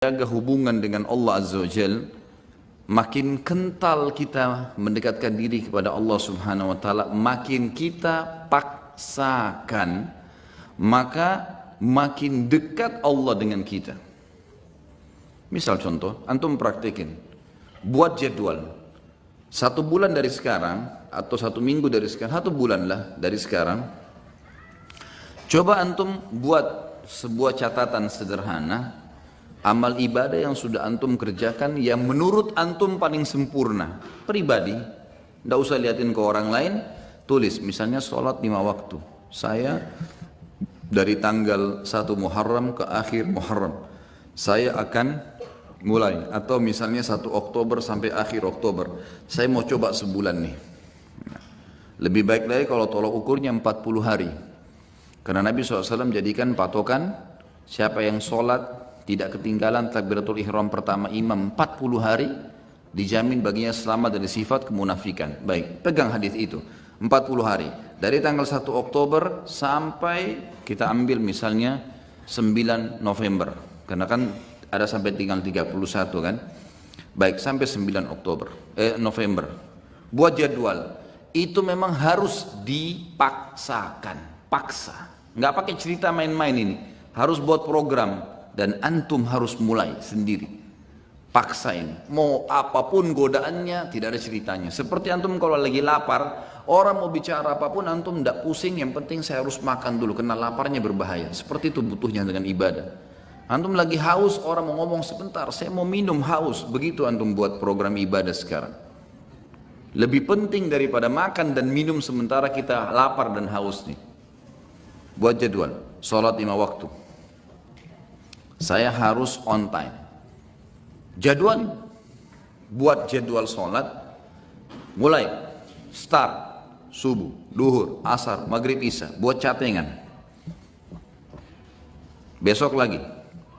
jaga hubungan dengan Allah Azza wa Jal, makin kental kita mendekatkan diri kepada Allah Subhanahu wa Ta'ala, makin kita paksakan, maka makin dekat Allah dengan kita. Misal contoh, antum praktekin, buat jadwal 1 bulan dari sekarang atau 1 minggu dari sekarang, 1 bulan lah dari sekarang, coba antum buat sebuah catatan sederhana amal ibadah yang sudah antum kerjakan yang menurut antum paling sempurna pribadi, tidak usah liatin ke orang lain. Tulis misalnya sholat 5 waktu, saya dari tanggal 1 Muharram ke akhir Muharram saya akan mulai, atau misalnya 1 Oktober sampai akhir Oktober saya mau coba sebulan nih. Lebih baik lagi kalau tolak ukurnya 40 hari, karena Nabi SAW jadikan patokan siapa yang sholat tidak ketinggalan takbiratul ihram pertama imam 40 hari, dijamin baginya selamat dari sifat kemunafikan. Baik, pegang hadis itu 40 hari dari tanggal 1 Oktober sampai kita ambil misalnya 9 November, karena kan ada sampai tinggal 31 kan. Baik, sampai 9 November buat jadwal. Itu memang harus dipaksakan, paksa, nggak pakai cerita main-main, ini harus buat program. Dan antum harus mulai sendiri, paksa ini. Mau apapun godaannya, tidak ada ceritanya. Seperti antum kalau lagi lapar, orang mau bicara apapun antum tidak pusing, yang penting saya harus makan dulu, karena laparnya berbahaya. Seperti itu butuhnya dengan ibadah. Antum lagi haus, orang mau ngomong sebentar, saya mau minum, haus. Begitu antum buat program ibadah sekarang. Lebih penting daripada makan dan minum sementara kita lapar dan haus nih. Buat jadwal, sholat 5 waktu. Saya harus on time. Jadwal, buat jadwal sholat, mulai, start, subuh, duhur, asar, maghrib, isya, buat catengan. Besok lagi,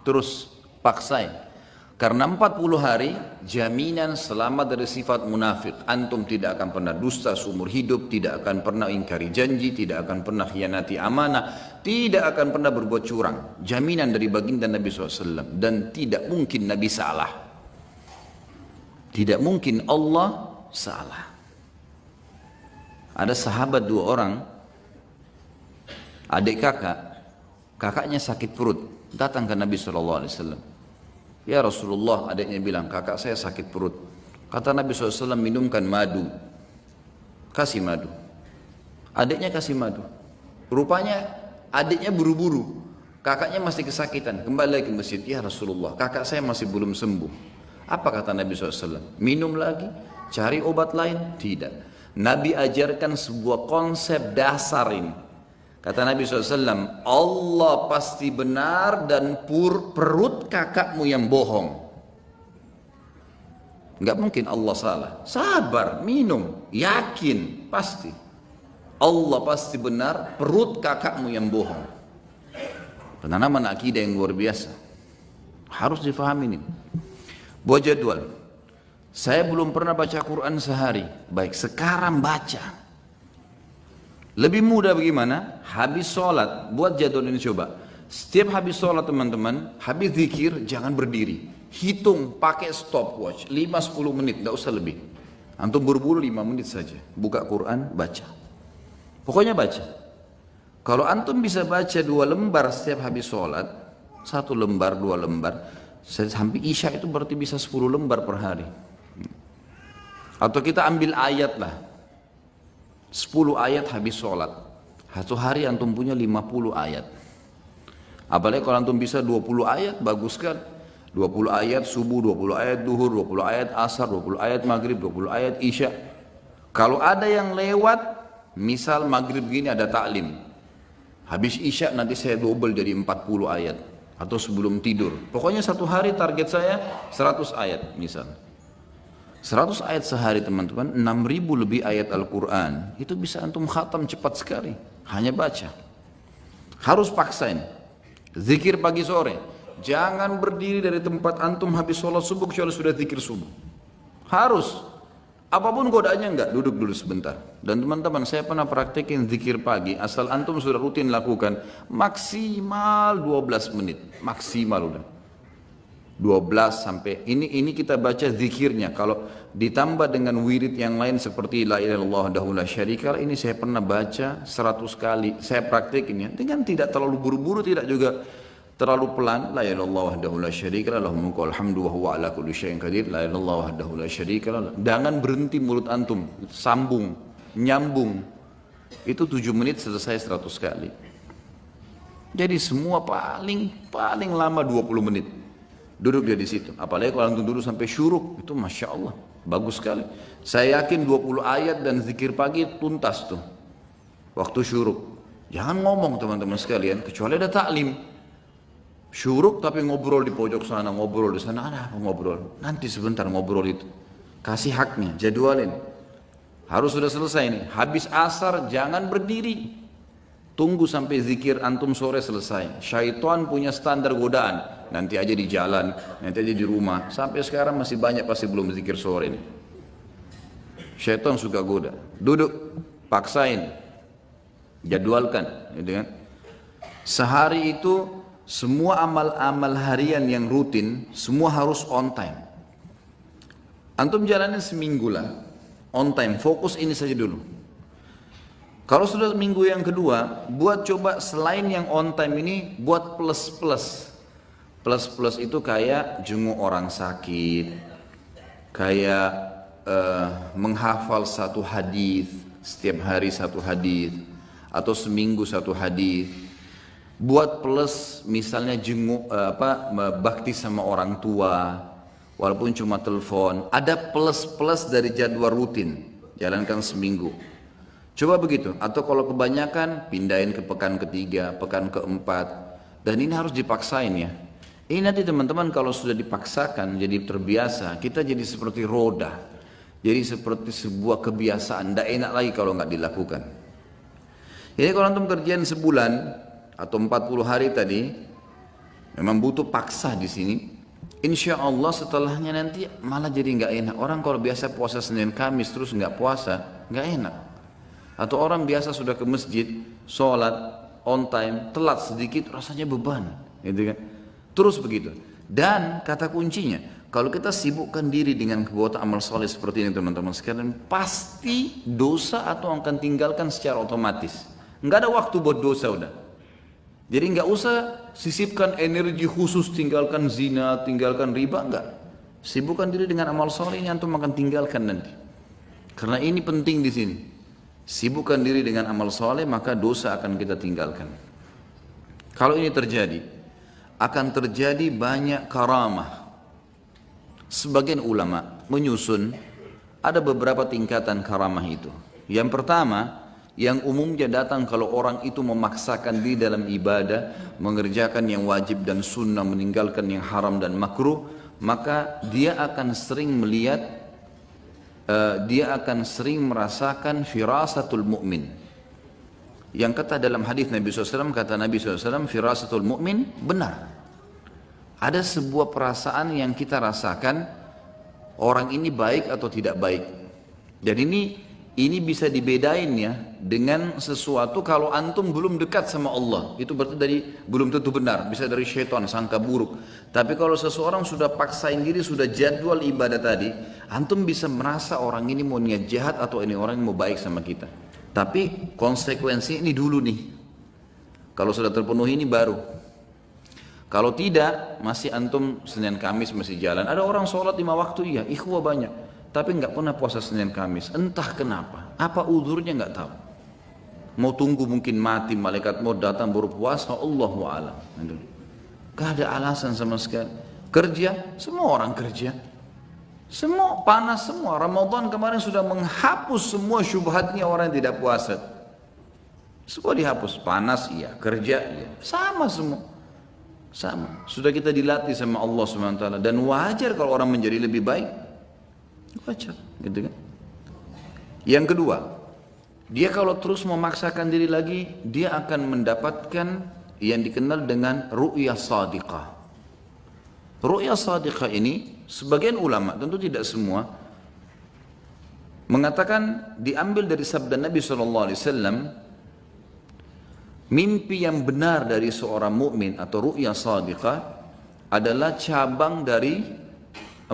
terus paksain. Karena 40 hari jaminan selamat dari sifat munafik. Antum tidak akan pernah dusta seumur hidup, tidak akan pernah ingkari janji, tidak akan pernah khianati amanah, tidak akan pernah berbuat curang. Jaminan dari baginda Nabi SAW. Dan tidak mungkin Nabi salah. Tidak mungkin Allah salah. Ada sahabat 2 orang, adik kakaknya sakit perut, datang ke Nabi SAW. Ya Rasulullah, adiknya bilang, kakak saya sakit perut. Kata Nabi SAW, minumkan madu. Kasih madu. Adiknya kasih madu. Rupanya adiknya buru-buru, kakaknya masih kesakitan. Kembali lagi ke masjid, ya Rasulullah, kakak saya masih belum sembuh. Apa kata Nabi SAW? Minum lagi, cari obat lain? Tidak. Nabi ajarkan sebuah konsep dasar ini. Kata Nabi SAW, Allah pasti benar dan perut kakakmu yang bohong. Enggak mungkin Allah salah. Sabar, minum, yakin, pasti. Allah pasti benar, perut kakakmu yang bohong. Penanaman akidah yang luar biasa. Harus difahami ini. Buat jadwal. Saya belum pernah baca Quran sehari. Baik, sekarang baca. Lebih mudah bagaimana? Habis sholat, buat jadwal ini coba. Setiap habis sholat teman-teman, habis zikir, jangan berdiri. Hitung pakai stopwatch, 5-10 menit, tidak usah lebih. Antum buru-buru 5 menit saja. Buka Quran, baca. Pokoknya baca. Kalau antum bisa baca 2 lembar setiap habis sholat, 1 lembar, 2 lembar, sampai isya itu berarti bisa 10 lembar per hari. Atau kita ambil ayat lah. 10 ayat habis sholat. 1 hari antum punya 50 ayat. Apalagi kalau antum bisa 20 ayat, bagus kan? 20 ayat subuh, 20 ayat duhur, 20 ayat asar, 20 ayat maghrib, 20 ayat isya. Kalau ada yang lewat, misal maghrib gini ada taklim. Habis isya nanti saya double jadi 40 ayat. Atau sebelum tidur. Pokoknya 1 hari target saya 100 ayat misal. 100 ayat sehari teman-teman, 6.000 lebih ayat Al-Quran. Itu bisa antum khatam cepat sekali. Hanya baca. Harus paksain. Zikir pagi sore. Jangan berdiri dari tempat antum habis sholat subuh kecuali sudah zikir subuh. Harus. Apapun godaannya enggak, duduk dulu sebentar. Dan teman-teman, saya pernah praktekin zikir pagi. Asal antum sudah rutin lakukan. Maksimal 12 menit. Maksimal udah. 12 sampai ini kita baca zikirnya. Kalau ditambah dengan wirid yang lain seperti la ilaha illallah wahdahu la syarika lah, ini saya pernah baca 100 kali. Saya praktekin ya, dengan tidak terlalu buru-buru, tidak juga terlalu pelan. La ilaha illallah wahdahu la syarika lah, lahul mulku wal hamdu wa huwa ala kulli syai'in qadir. La ilaha illallah wahdahu la syarika lah. Jangan berhenti mulut antum, sambung, nyambung. Itu 7 menit selesai 100 kali. Jadi semua paling lama 20 menit. Duduk dia di situ. Apalagi kalau antum duduk sampai syuruk, itu Masya Allah, bagus sekali. Saya yakin 20 ayat dan zikir pagi tuntas tuh. Waktu syuruk. Jangan ngomong teman-teman sekalian, kecuali ada taklim. Syuruk tapi ngobrol di pojok sana, ngobrol di sana, ada apa ngobrol? Nanti sebentar ngobrol itu. Kasih haknya, jadwalin. Harus sudah selesai nih. Habis asar jangan berdiri. Tunggu sampai zikir antum sore selesai. Syaitan punya standar godaan. Nanti aja di jalan, nanti aja di rumah. Sampai sekarang masih banyak pasti belum zikir sore ini. Syaitan suka goda. Duduk, paksain, jadwalkan, gitu kan? Sehari itu semua amal-amal harian yang rutin semua harus on time. Antum jalanin seminggu lah, on time. Fokus ini saja dulu. Kalau sudah minggu yang kedua, buat coba selain yang on time ini, buat plus-plus. Plus-plus itu kayak jenguk orang sakit, kayak menghafal satu hadis, setiap hari satu hadis, atau seminggu satu hadis. Buat plus misalnya jenguk bakti sama orang tua, walaupun cuma telepon. Ada plus-plus dari jadwal rutin, jalankan seminggu. Coba begitu, atau kalau kebanyakan pindahin ke pekan ketiga, pekan keempat, dan ini harus dipaksain ya. Ini nanti teman-teman kalau sudah dipaksakan jadi terbiasa, kita jadi seperti roda, jadi seperti sebuah kebiasaan, tidak enak lagi kalau nggak dilakukan. Jadi kalau antum kerjaan sebulan atau 40 hari tadi, memang butuh paksa di sini. Insya Allah setelahnya nanti malah jadi nggak enak. Orang kalau biasa puasa Senin Kamis terus nggak puasa, nggak enak. Atau orang biasa sudah ke masjid, sholat, on time, telat sedikit, rasanya beban, gitu kan? Terus begitu. Dan kata kuncinya, kalau kita sibukkan diri dengan perbuatan amal soleh seperti ini teman-teman sekalian, pasti dosa atau akan tinggalkan secara otomatis. Nggak ada waktu buat dosa udah. Jadi nggak usah sisipkan energi khusus, tinggalkan zina, tinggalkan riba, enggak. Sibukkan diri dengan amal soleh ini antum akan tinggalkan nanti. Karena ini penting di sini. Sibukkan diri dengan amal soleh, maka dosa akan kita tinggalkan. Kalau ini terjadi, akan terjadi banyak karamah. Sebagian ulama menyusun ada beberapa tingkatan karamah itu. Yang pertama, yang umumnya datang kalau orang itu memaksakan diri dalam ibadah, mengerjakan yang wajib dan sunnah, meninggalkan yang haram dan makruh, maka dia akan sering melihat, dia akan sering merasakan firasatul mu'min. Yang kata dalam hadis Nabi SAW, kata Nabi SAW, firasatul mu'min benar. Ada sebuah perasaan yang kita rasakan, orang ini baik atau tidak baik. Dan ini bisa dibedain ya dengan sesuatu kalau antum belum dekat sama Allah. Itu berarti belum tentu benar, bisa dari syaitan, sangka buruk. Tapi kalau seseorang sudah paksain diri, sudah jadwal ibadah tadi, antum bisa merasa orang ini mau niat jahat atau ini orang yang mau baik sama kita. Tapi konsekuensi ini dulu nih. Kalau sudah terpenuhi ini baru. Kalau tidak, masih antum Senin Kamis masih jalan. Ada orang sholat 5 waktu, iya, ikhwah banyak. Tapi nggak pernah puasa Senin Kamis. Entah kenapa. Apa uzurnya nggak tahu. Mau tunggu mungkin mati, malaikat mau datang baru puasa, Allahu a'lam. Gak ada alasan sama sekali. Kerja, semua orang kerja. Semua panas semua. Ramadan kemarin sudah menghapus semua syubhatnya orang yang tidak puasa. Semua dihapus. Panas iya, kerja iya. Sama semua. Sama. Sudah kita dilatih sama Allah SWT. Dan wajar kalau orang menjadi lebih baik. Wajar, gitu kan? Yang kedua, dia kalau terus memaksakan diri lagi, dia akan mendapatkan yang dikenal dengan ru'yah sadiqah. Ru'yah sadiqah ini, sebagian ulama, tentu tidak semua, mengatakan diambil dari sabda Nabi SAW, mimpi yang benar dari seorang mukmin atau ru'yah sadiqah adalah cabang dari 40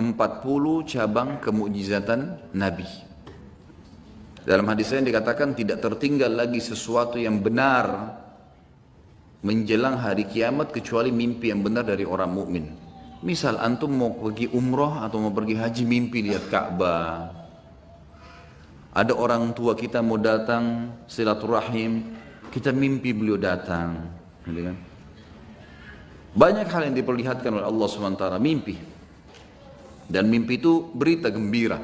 cabang kemukjizatan Nabi. Dalam hadis lain dikatakan tidak tertinggal lagi sesuatu yang benar menjelang hari kiamat kecuali mimpi yang benar dari orang mukmin. Misal antum mau pergi umroh atau mau pergi haji, mimpi lihat Ka'bah. Ada orang tua kita mau datang silaturahim, kita mimpi beliau datang, gitu kan? Banyak hal yang diperlihatkan oleh Allah SWT, mimpi. Dan mimpi itu berita gembira,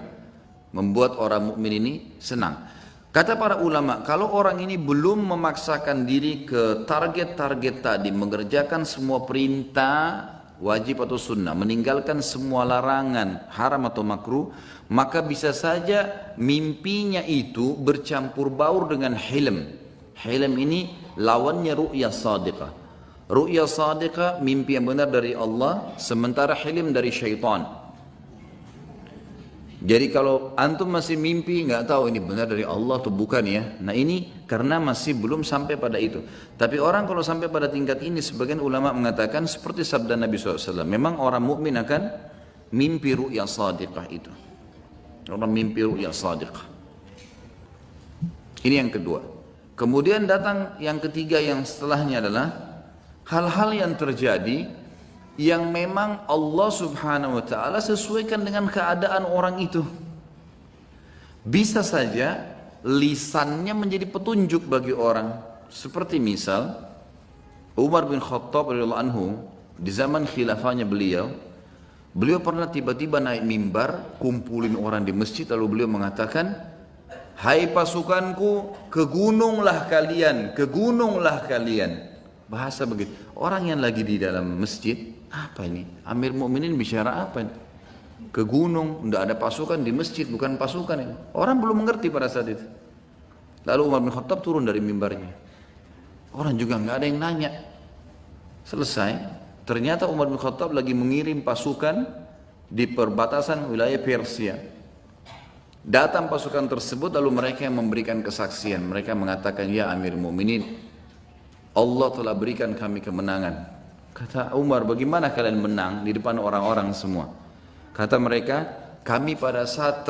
membuat orang mukmin ini senang. Kata para ulama, kalau orang ini belum memaksakan diri ke target-target tadi, mengerjakan semua perintah wajib atau sunnah, meninggalkan semua larangan haram atau makruh, maka bisa saja mimpinya itu bercampur baur dengan hilm. Hilm ini lawannya ru'ya sadiqah. Ru'ya sadiqah mimpi yang benar dari Allah, sementara hilm dari syaitan. Jadi kalau antum masih mimpi nggak tahu ini benar dari Allah atau bukan ya. Nah ini karena masih belum sampai pada itu. Tapi orang kalau sampai pada tingkat ini, sebagian ulama mengatakan seperti sabda Nabi SAW. Memang orang mukmin akan mimpi ru'ya sadiqah itu. Orang mimpi ru'ya sadiqah. Ini yang kedua. Kemudian datang yang ketiga, yang setelahnya adalah hal-hal yang terjadi yang memang Allah Subhanahu wa ta'ala sesuaikan dengan keadaan orang itu. Bisa saja lisannya menjadi petunjuk bagi orang. Seperti misal Umar bin Khattab radhiyallahu anhu, di zaman khilafahnya beliau pernah tiba-tiba naik mimbar, kumpulin orang di masjid, lalu beliau mengatakan, "Hai pasukanku, ke gununglah kalian, ke gununglah kalian." Bahasa begitu. Orang yang lagi di dalam masjid, apa ini? Amir Mukminin bicara apa ini? Ke gunung, tidak ada pasukan di masjid, bukan pasukan ini. Orang belum mengerti pada saat itu. Lalu Umar bin Khattab turun dari mimbarnya. Orang juga nggak ada yang nanya. Selesai. Ternyata Umar bin Khattab lagi mengirim pasukan di perbatasan wilayah Persia. Datang pasukan tersebut, lalu mereka yang memberikan kesaksian. Mereka mengatakan, "Ya Amir Mukminin, Allah telah berikan kami kemenangan." Kata Umar, "Bagaimana kalian menang di depan orang-orang semua?" Kata mereka, "Kami pada saat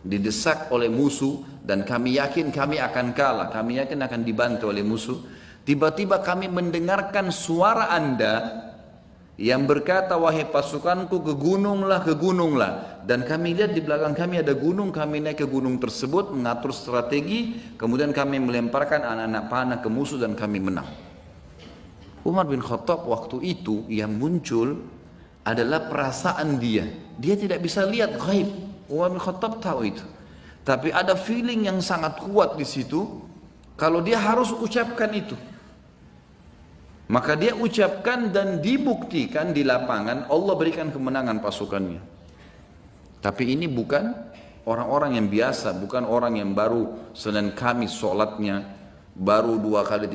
didesak oleh musuh, dan kami yakin kami akan kalah, kami yakin akan dibantu oleh musuh. Tiba-tiba kami mendengarkan suara Anda yang berkata, 'Wahai pasukanku, ke gununglah, ke gununglah.' Dan kami lihat di belakang kami ada gunung, kami naik ke gunung tersebut, mengatur strategi, kemudian kami melemparkan anak-anak panah ke musuh dan kami menang." Umar bin Khattab waktu itu yang muncul adalah perasaan dia. Dia tidak bisa lihat ghaib. Umar bin Khattab tahu itu. Tapi ada feeling yang sangat kuat di situ, kalau dia harus ucapkan itu. Maka dia ucapkan dan dibuktikan di lapangan, Allah berikan kemenangan pasukannya. Tapi ini bukan orang-orang yang biasa, bukan orang yang baru Senin Kamis sholatnya, baru 2 kali